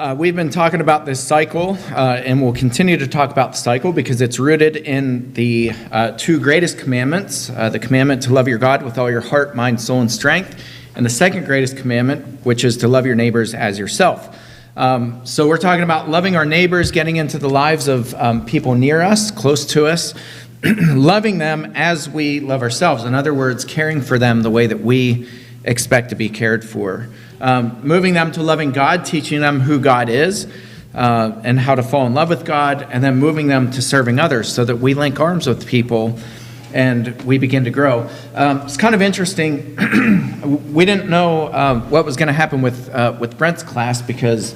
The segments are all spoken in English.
We've been talking about this cycle, and we'll continue to talk about the cycle because it's rooted in the two greatest commandments, the commandment to love your God with all your heart, mind, soul, and strength, and the second greatest commandment, which is to love your neighbors as yourself. So we're talking about loving our neighbors, getting into the lives of people near us, close to us, loving them as we love ourselves. In other words, caring for them the way that we expect to be cared for. Moving them to loving God, teaching them who God is, and how to fall in love with God, and then moving them to serving others so that we link arms with people and we begin to grow. It's kind of interesting. We didn't know what was going to happen with Brent's class because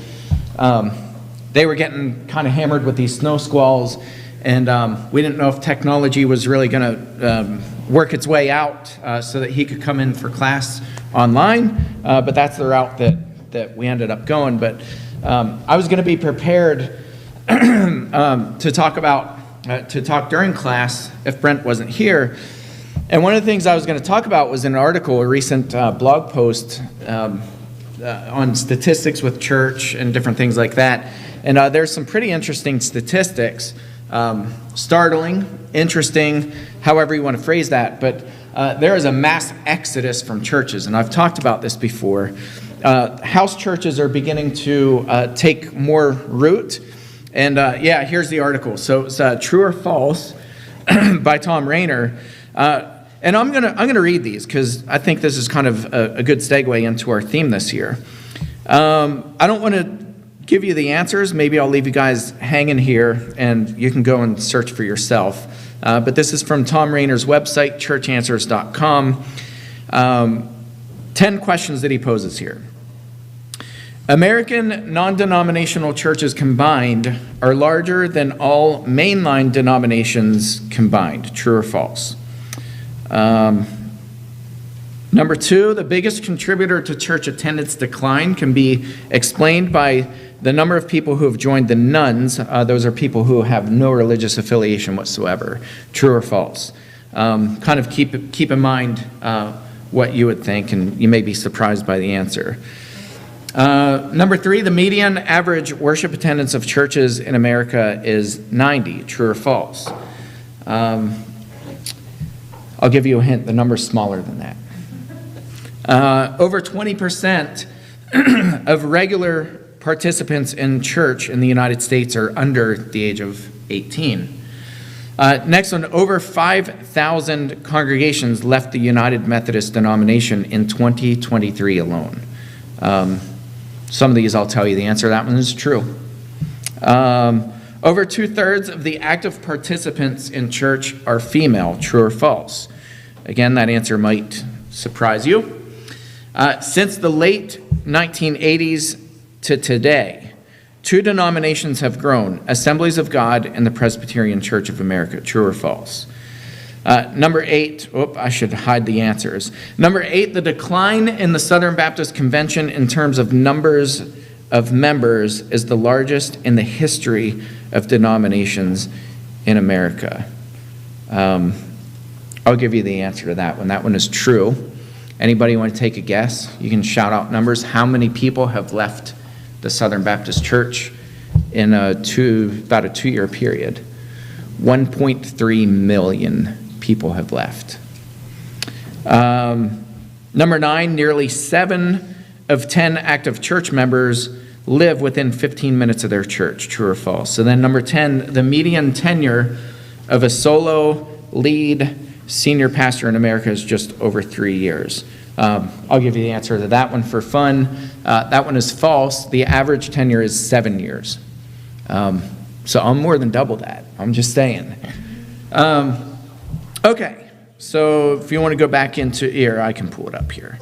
they were getting kind of hammered with these snow squalls, and we didn't know if technology was really going to work its way out so that he could come in for class online, but that's the route that we ended up going. But I was going to be prepared to talk during class if Brent wasn't here. And one of the things I was going to talk about was an article, a recent blog post on statistics with church and different things like that. And there's some pretty interesting statistics, startling, interesting, however you want to phrase that. But there is a mass exodus from churches, and I've talked about this before. House churches are beginning to take more root. And here's the article. So it's True or False by Tom Rainer. And I'm gonna read these because I think this is kind of a good segue into our theme this year. I don't want to give you the answers. Maybe I'll leave you guys hanging here and you can go and search for yourself. But this is from Tom Rainer's website, churchanswers.com. 10 questions that he poses here. American non-denominational churches combined are larger than all mainline denominations combined. True or false? Number 2, the biggest contributor to church attendance decline can be explained by the number of people who have joined the nuns. Those are people who have no religious affiliation whatsoever. True or false? Kind of keep in mind what you would think, and you may be surprised by the answer. Number 3, the median average worship attendance of churches in America is 90. True or false? I'll give you a hint. The number's smaller than that. Over 20% of regular participants in church in the United States are under the age of 18. Next one, over 5,000 congregations left the United Methodist denomination in 2023 alone. Some of these I'll tell you the answer. That one is true. Over 2/3 of the active participants in church are female. True or false? Again, that answer might surprise you. Since the late 1980s to today, 2 denominations have grown: Assemblies of God and the Presbyterian Church of America. True or false? Number 8, I should hide the answers. Number 8, the decline in the Southern Baptist Convention in terms of numbers of members is the largest in the history of denominations in America. I'll give you the answer to that one. That one is true. Anybody want to take a guess? You can shout out numbers. How many people have left the Southern Baptist Church in about a 2-year period? 1.3 million people have left. Number 9, nearly 7 of 10 active church members live within 15 minutes of their church. True or false? So then number 10, the median tenure of a solo lead senior pastor in America is just over 3 years. I'll give you the answer to that one for fun. That one is false. The average tenure is 7 years. So I'm more than double that. I'm just saying. Okay, so if you want to go back into here, I can pull it up here.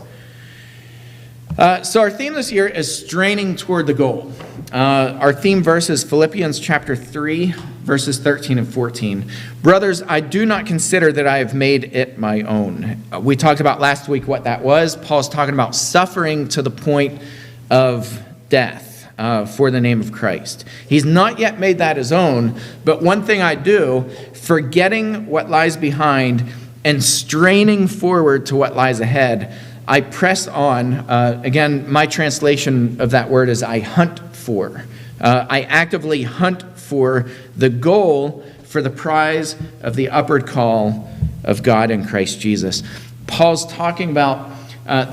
So our theme this year is straining toward the goal. Our theme verse is Philippians chapter 3, verses 13 and 14. Brothers, I do not consider that I have made it my own. We talked about last week what that was. Paul's talking about suffering to the point of death for the name of Christ. He's not yet made that his own, but one thing I do, forgetting what lies behind and straining forward to what lies ahead, I press on. Again, my translation of that word is I hunt for. I actively hunt for the goal, for the prize of the upward call of God in Christ Jesus. Paul's talking about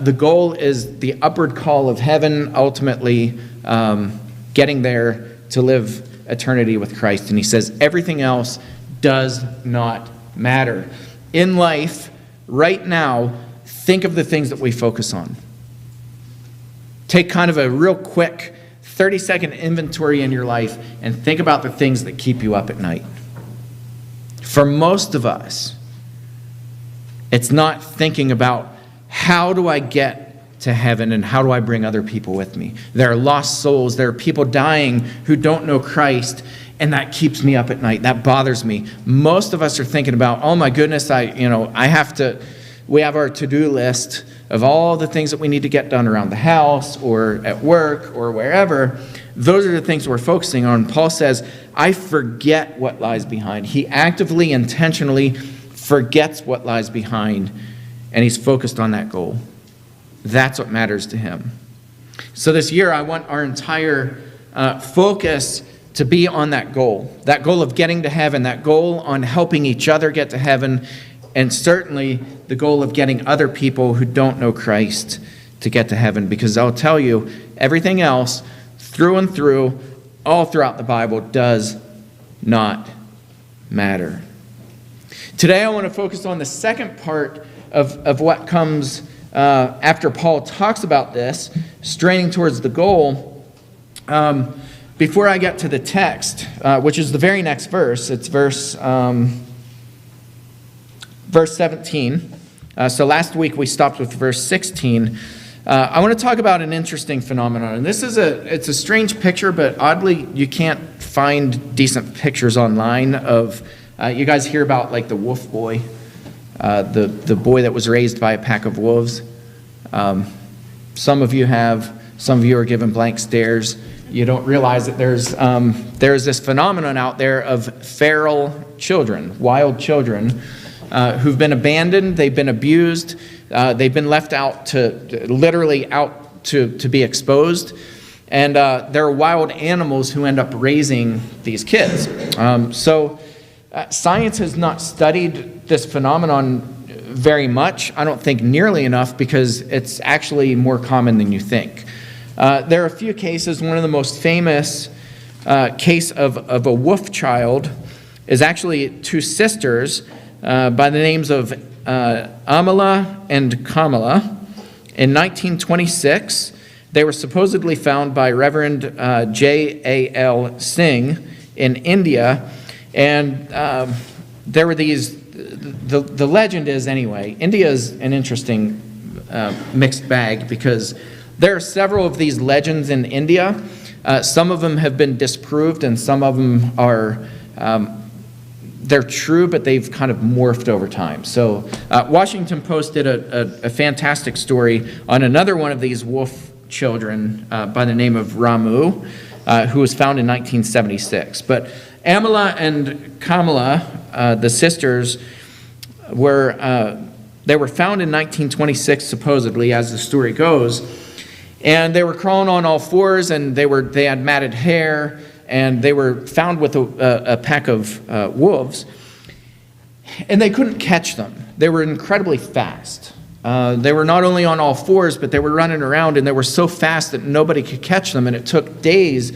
the goal is the upward call of heaven, ultimately getting there to live eternity with Christ. And he says everything else does not matter. In life, right now, think of the things that we focus on. Take kind of a real quick 30-second inventory in your life and think about the things that keep you up at night. For most of us, it's not thinking about how do I get to heaven and how do I bring other people with me. There are lost souls. There are people dying who don't know Christ, and that keeps me up at night. That bothers me. Most of us are thinking about, oh my goodness, we have our to-do list of all the things that we need to get done around the house or at work or wherever. Those are the things we're focusing on. Paul says, I forget what lies behind. He actively, intentionally forgets what lies behind, and he's focused on that goal. That's what matters to him. So this year, I want our entire focus to be on that goal of getting to heaven, that goal on helping each other get to heaven, and certainly the goal of getting other people who don't know Christ to get to heaven. Because I'll tell you, everything else, through and through, all throughout the Bible, does not matter. Today I want to focus on the second part of what comes after Paul talks about this, straining towards the goal. Before I get to the text, which is the very next verse, it's verse 17. So last week we stopped with verse 16. I want to talk about an interesting phenomenon. And this is it's a strange picture, but oddly you can't find decent pictures online of, you guys hear about like the wolf boy, the boy that was raised by a pack of wolves. Some of you have, some of you are given blank stares. You don't realize that there's this phenomenon out there of feral children, wild children, who've been abandoned, they've been abused, they've been left out to be exposed, and there are wild animals who end up raising these kids. Science has not studied this phenomenon very much. I don't think nearly enough, because it's actually more common than you think. There are a few cases. One of the most famous case of a wolf child is actually two sisters by the names of Amala and Kamala. In 1926, they were supposedly found by Reverend J.A.L. Singh in India, and there were these, the legend is anyway, India is an interesting mixed bag, because there are several of these legends in India. Some of them have been disproved, and some of them are, they're true, but they've kind of morphed over time. So Washington Post did a fantastic story on another one of these wolf children by the name of Ramu, who was found in 1976. But Amala and Kamala, the sisters, were found in 1926, supposedly, as the story goes. And they were crawling on all fours, and they had matted hair, and they were found with a pack of wolves. And they couldn't catch them. They were incredibly fast. They were not only on all fours, but they were running around, and they were so fast that nobody could catch them. And it took days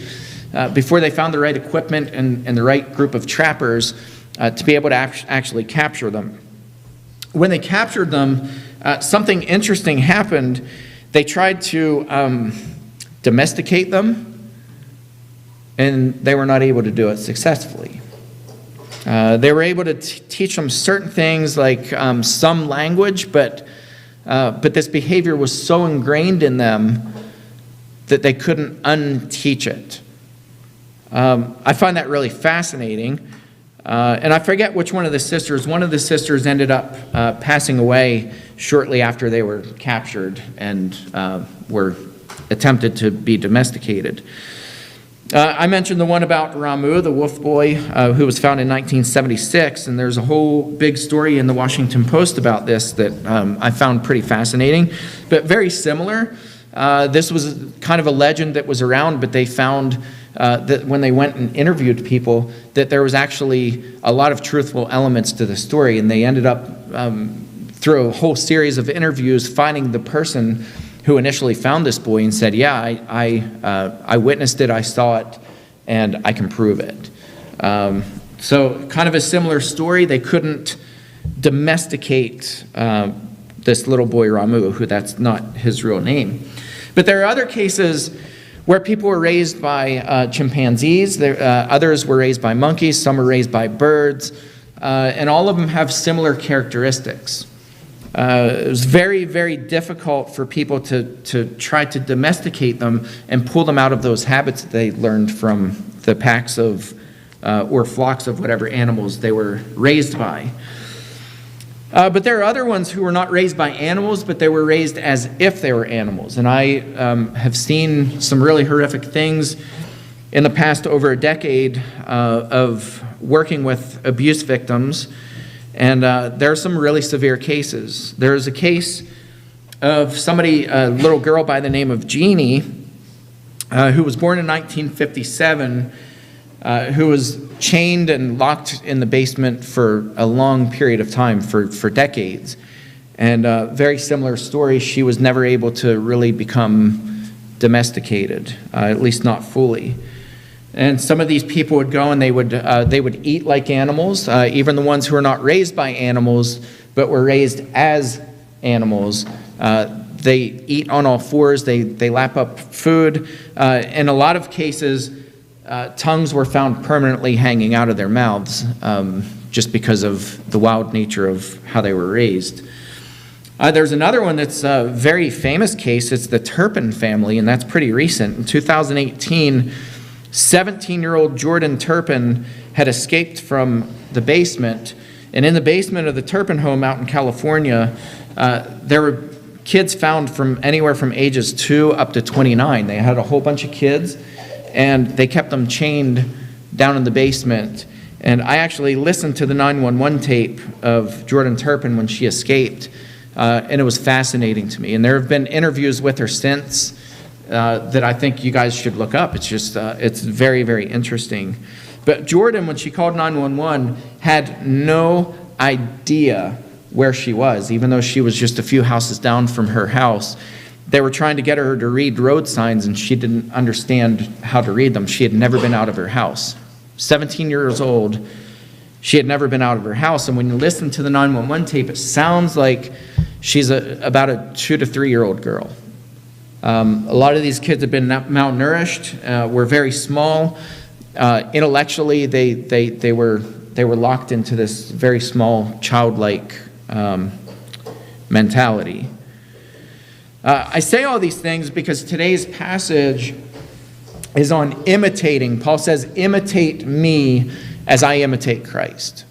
before they found the right equipment and the right group of trappers to be able to actually capture them. When they captured them, something interesting happened. They tried to domesticate them, and they were not able to do it successfully. They were able to teach them certain things like some language, but this behavior was so ingrained in them that they couldn't unteach it. I find that really fascinating. And I forget which one of the sisters. One of the sisters ended up passing away shortly after they were captured and were attempted to be domesticated. I mentioned the one about Ramu, the wolf boy, who was found in 1976, and there's a whole big story in the Washington Post about this that I found pretty fascinating, but very similar. This was kind of a legend that was around, but they found that when they went and interviewed people, that there was actually a lot of truthful elements to the story, and they ended up, through a whole series of interviews, finding the person who initially found this boy and said, yeah, I witnessed it, I saw it, and I can prove it. So kind of a similar story. They couldn't domesticate this little boy Ramu, who that's not his real name. But there are other cases where people were raised by chimpanzees, others were raised by monkeys, some were raised by birds, and all of them have similar characteristics. It was very, very difficult for people to try to domesticate them and pull them out of those habits that they learned from the packs of or flocks of whatever animals they were raised by. But there are other ones who were not raised by animals, but they were raised as if they were animals. And I have seen some really horrific things in the past over a decade of working with abuse victims. And there are some really severe cases. There's a case of somebody, a little girl by the name of Jeannie, who was born in 1957, who was chained and locked in the basement for a long period of time, for decades. And very similar story, she was never able to really become domesticated, at least not fully. And some of these people would go and they would eat like animals, even the ones who were not raised by animals, but were raised as animals. They eat on all fours, they lap up food. In a lot of cases, tongues were found permanently hanging out of their mouths just because of the wild nature of how they were raised. There's another one that's a very famous case. It's the Turpin family, and that's pretty recent. In 2018, 17-year-old Jordan Turpin had escaped from the basement, and in the basement of the Turpin home out in California, there were kids found from anywhere from ages 2 up to 29. They had a whole bunch of kids, and they kept them chained down in the basement. And I actually listened to the 911 tape of Jordan Turpin when she escaped, and it was fascinating to me. And there have been interviews with her since that I think you guys should look up. It's just, it's very, very interesting. But Jordan, when she called 911, had no idea where she was, even though she was just a few houses down from her house. They were trying to get her to read road signs, and she didn't understand how to read them. She had never been out of her house. 17 years old, she had never been out of her house. And when you listen to the 911 tape, it sounds like she's about a 2 to 3-year-old girl. A lot of these kids have been malnourished, were very small. Intellectually, they were locked into this very small, childlike mentality. I say all these things because today's passage is on imitating. Paul says, imitate me as I imitate Christ.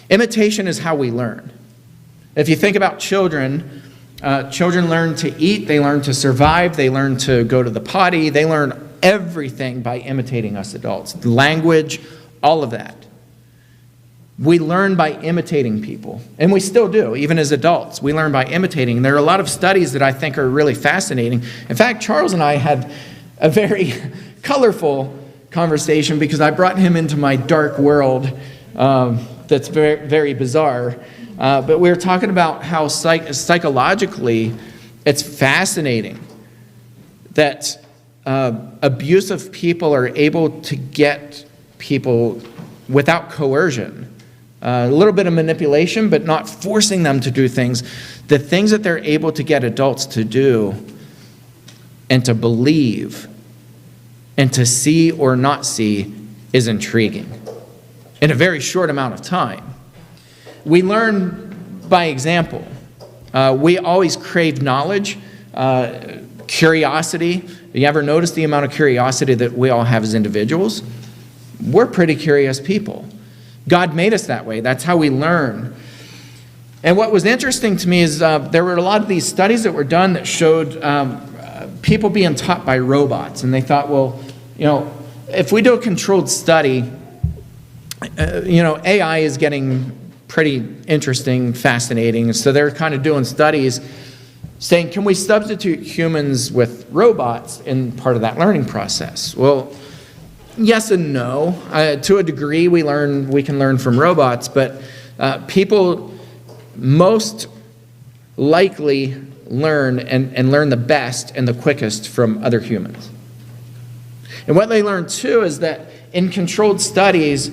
Imitation is how we learn. If you think about children, children learn to eat, they learn to survive, they learn to go to the potty, they learn everything by imitating us adults. Language, all of that. We learn by imitating people, and we still do, even as adults. We learn by imitating. There are a lot of studies that I think are really fascinating. In fact, Charles and I had a very colorful conversation because I brought him into my dark world that's very, very bizarre. But we were talking about how psychologically it's fascinating that abusive people are able to get people without coercion. A little bit of manipulation, but not forcing them to do things. The things that they're able to get adults to do and to believe and to see or not see is intriguing in a very short amount of time. We learn by example. We always crave knowledge, curiosity. You ever notice the amount of curiosity that we all have as individuals? We're pretty curious people. God made us that way. That's how we learn. And what was interesting to me is there were a lot of these studies that were done that showed people being taught by robots. And they thought, well, if we do a controlled study, AI is getting pretty interesting, fascinating. So they're kind of doing studies saying, can we substitute humans with robots in part of that learning process? Well, yes and no. To a degree, we can learn from robots, but people most likely learn and learn the best and the quickest from other humans. And what they learn too is that in controlled studies,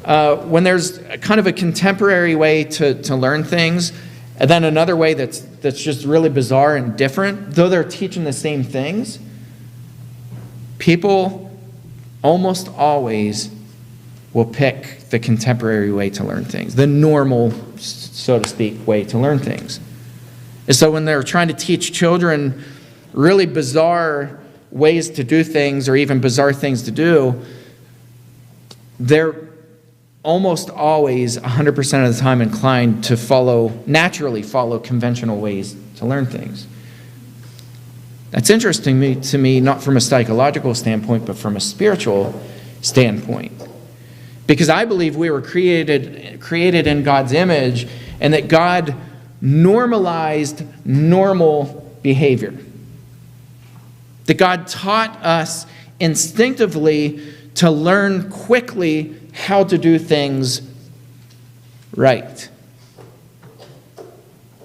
when there's kind of a contemporary way to learn things, and then another way that's just really bizarre and different, though they're teaching the same things, people almost always will pick the contemporary way to learn things, the normal, so to speak, way to learn things. And so when they're trying to teach children really bizarre ways to do things or even bizarre things to do, they're almost always 100% of the time inclined to naturally follow conventional ways to learn things. That's interesting to me, not from a psychological standpoint, but from a spiritual standpoint. Because I believe we were created in God's image, and that God normalized normal behavior. That God taught us instinctively to learn quickly how to do things right.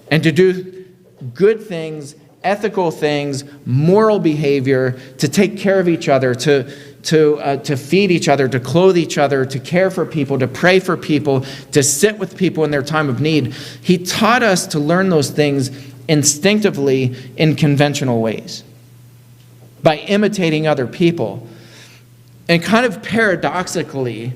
And to do good things, ethical things, moral behavior, to take care of each other, to feed each other, to clothe each other, to care for people, to pray for people, to sit with people in their time of need. He taught us to learn those things instinctively in conventional ways, by imitating other people. And kind of paradoxically,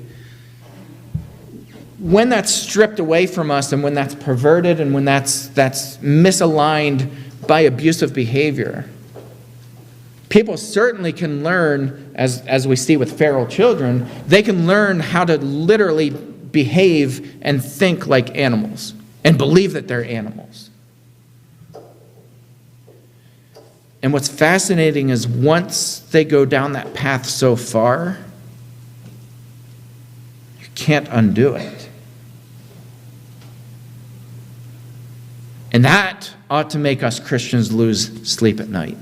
when that's stripped away from us and when that's perverted and when that's misaligned by abusive behavior, people certainly can learn, as we see with feral children, they can learn how to literally behave and think like animals and believe that they're animals. And what's fascinating is once they go down that path so far, you can't undo it. And that ought to make us Christians lose sleep at night.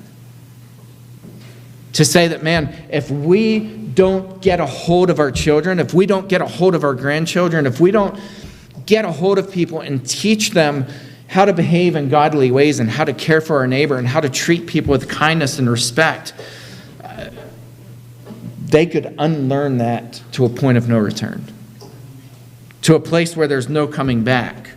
To say that, man, if we don't get a hold of our children, if we don't get a hold of our grandchildren, if we don't get a hold of people and teach them how to behave in godly ways and how to care for our neighbor and how to treat people with kindness and respect, they could unlearn that to a point of no return, to a place where there's no coming back.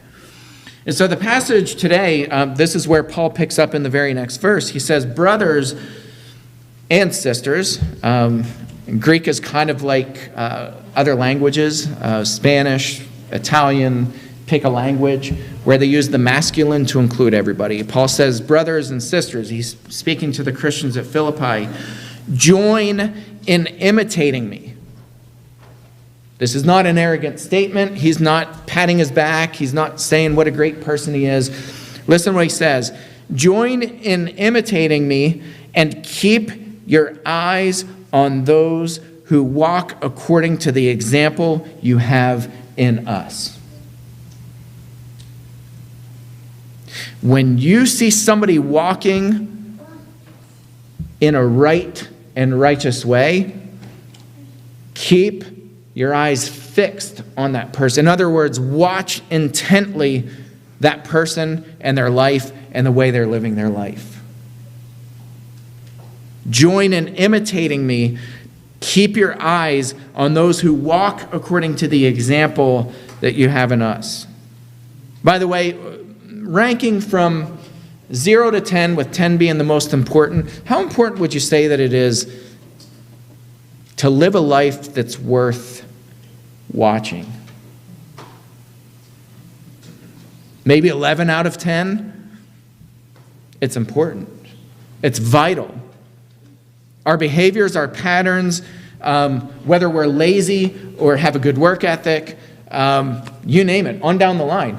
And so the passage today, this is where Paul picks up in the very next verse. He says, brothers and sisters. Greek is kind of like other languages, Spanish, Italian, pick a language, where they use the masculine to include everybody. Paul says, brothers and sisters, he's speaking to the Christians at Philippi, join in imitating me. This is not an arrogant statement. He's not patting his back. He's not saying what a great person he is. Listen to what he says. Join in imitating me and keep your eyes on those who walk according to the example you have in us. When you see somebody walking in a right and righteous way, keep your eyes fixed on that person. In other words, watch intently that person and their life and the way they're living their life. Join in imitating me. Keep your eyes on those who walk according to the example that you have in us. By the way, ranking from 0 to 10, with 10 being the most important, how important would you say that it is to live a life that's worth watching? Maybe 11 out of 10? It's important. It's vital. Our behaviors, our patterns, whether we're lazy or have a good work ethic, you name it, on down the line.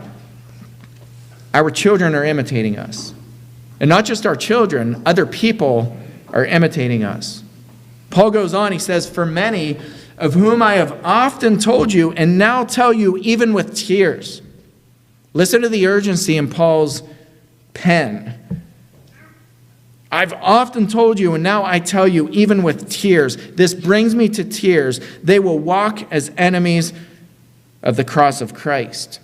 Our children are imitating us. And not just our children, other people are imitating us. Paul goes on, he says, for many of whom I have often told you and now tell you even with tears. Listen to the urgency in Paul's pen. I've often told you, and now I tell you, even with tears, this brings me to tears. They will walk as enemies of the cross of Christ.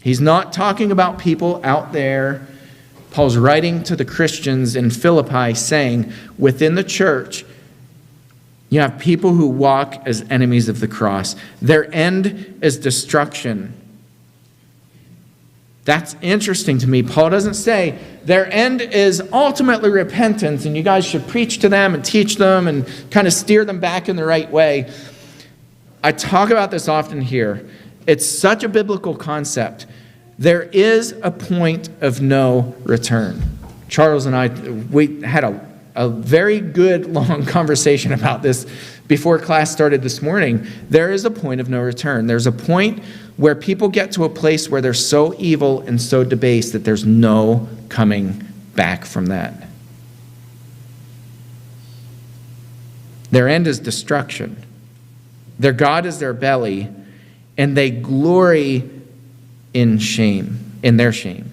He's not talking about people out there. Paul's writing to the Christians in Philippi saying, within the church, you have people who walk as enemies of the cross. Their end is destruction. That's interesting to me. Paul doesn't say their end is ultimately repentance and you guys should preach to them and teach them and kind of steer them back in the right way. I talk about this often here. It's such a biblical concept. There is a point of no return. Charles and I, we had a very good long conversation about this before class started this morning. There is a point of no return. There's a point where people get to a place where they're so evil and so debased that there's no coming back from that. Their end is destruction. Their God is their belly, and they glory in shame, in their shame.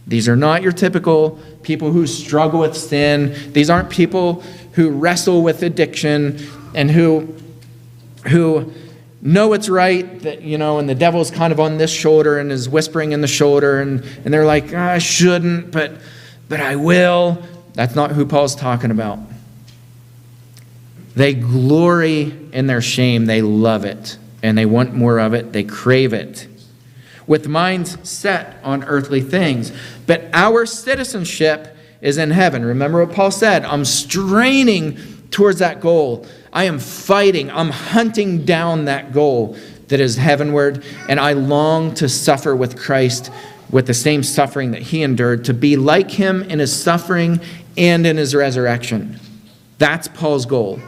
These are not your typical people who struggle with sin. These aren't people who wrestle with addiction and who know it's right, that, and the devil's kind of on this shoulder and is whispering in the shoulder, and they're like, I shouldn't, but I will. That's not who Paul's talking about. They glory in their shame. They love it, and they want more of it. They crave it, with minds set on earthly things. But our citizenship is in heaven. Remember what Paul said. I'm straining towards that goal. I am fighting. I'm hunting down that goal that is heavenward, and I long to suffer with Christ with the same suffering that he endured, to be like him in his suffering and in his resurrection. That's Paul's goal.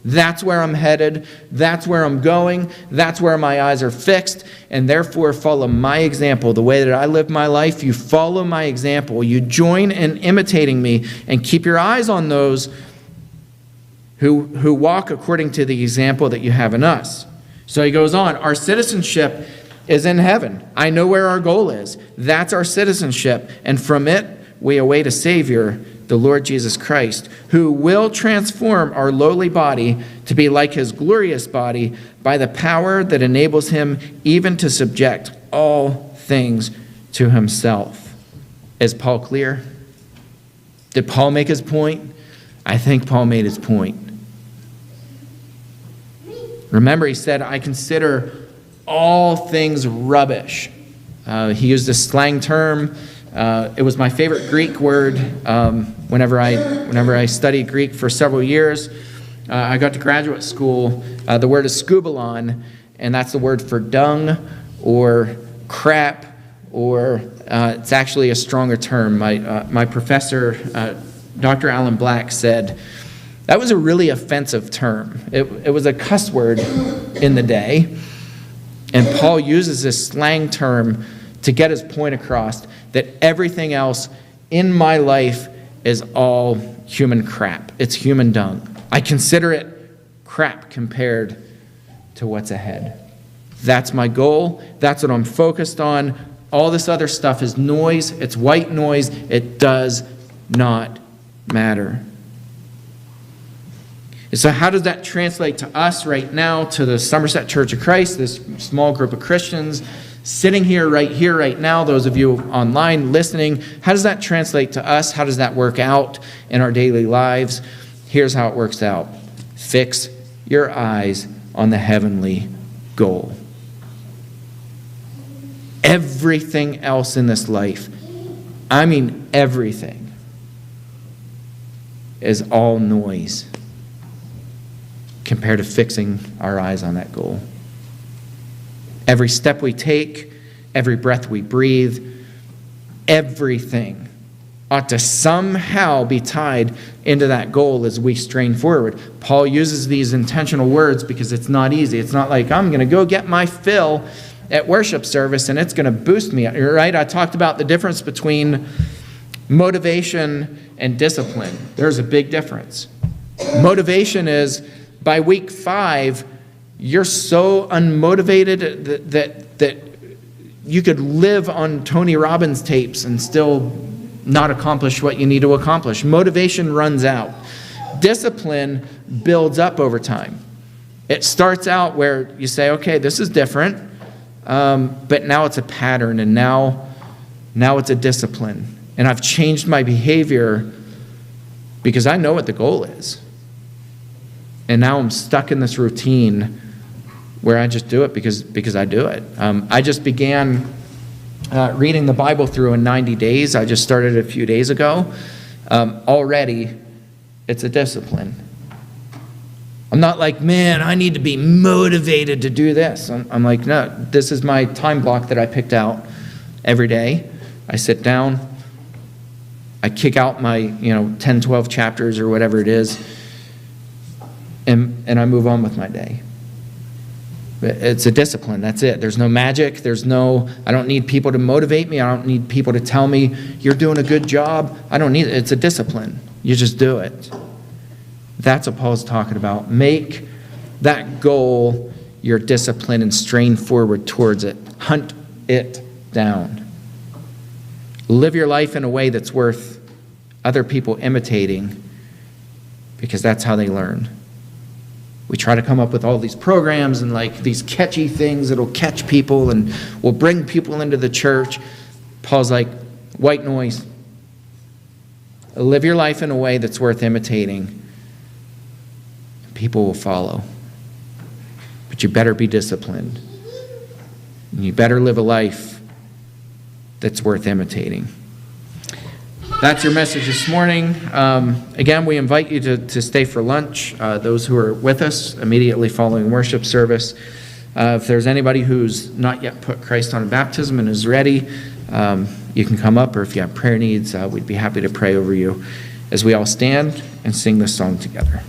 That's where I'm headed. That's where I'm going. That's where my eyes are fixed, and therefore follow my example. The way that I live my life, you follow my example. You join in imitating me and keep your eyes on those who walk according to the example that you have in us. So he goes on, our citizenship is in heaven. I know where our goal is. That's our citizenship. And from it, we await a Savior, the Lord Jesus Christ, who will transform our lowly body to be like his glorious body by the power that enables him even to subject all things to himself. Is Paul clear? Did Paul make his point? I think Paul made his point. Remember, he said, I consider all things rubbish. He used a slang term. It was my favorite Greek word whenever I studied Greek for several years. I got to graduate school. The word is skubalon, and that's the word for dung or crap, or it's actually a stronger term. My professor, Dr. Alan Black, said, that was a really offensive term. It was a cuss word in the day. And Paul uses this slang term to get his point across that everything else in my life is all human crap. It's human dung. I consider it crap compared to what's ahead. That's my goal. That's what I'm focused on. All this other stuff is noise. It's white noise. It does not matter. So how does that translate to us right now, to the Somerset Church of Christ, this small group of Christians sitting here, right now, those of you online listening? How does that translate to us? How does that work out in our daily lives? Here's how it works out. Fix your eyes on the heavenly goal. Everything else in this life, I mean everything, is all noise compared to fixing our eyes on that goal. Every step we take, every breath we breathe, everything ought to somehow be tied into that goal as we strain forward. Paul uses these intentional words because it's not easy. It's not like I'm going to go get my fill at worship service and it's going to boost me, right? I talked about the difference between motivation and discipline. There's a big difference. Motivation is, by week 5, you're so unmotivated that you could live on Tony Robbins tapes and still not accomplish what you need to accomplish. Motivation runs out. Discipline builds up over time. It starts out where you say, okay, this is different, but now it's a pattern, and now it's a discipline. And I've changed my behavior because I know what the goal is. And now I'm stuck in this routine where I just do it because I do it. I just began reading the Bible through in 90 days. I just started a few days ago. Already, it's a discipline. I'm not like, man, I need to be motivated to do this. I'm like, no, this is my time block that I picked out every day. I sit down, I kick out my 10, 12 chapters or whatever it is, and I move on with my day. It's a discipline, that's it. There's no magic, I don't need people to motivate me, I don't need people to tell me, you're doing a good job. I don't need it, it's a discipline. You just do it. That's what Paul's talking about. Make that goal your discipline and strain forward towards it. Hunt it down. Live your life in a way that's worth other people imitating, because that's how they learn. We try to come up with all these programs and like these catchy things that'll catch people and will bring people into the church. Paul's like, white noise. Live your life in a way that's worth imitating. People will follow. But you better be disciplined. And you better live a life that's worth imitating. That's your message this morning. Again, we invite you to stay for lunch. Those who are with us immediately following worship service. If there's anybody who's not yet put Christ on baptism and is ready, you can come up, or if you have prayer needs, we'd be happy to pray over you as we all stand and sing this song together.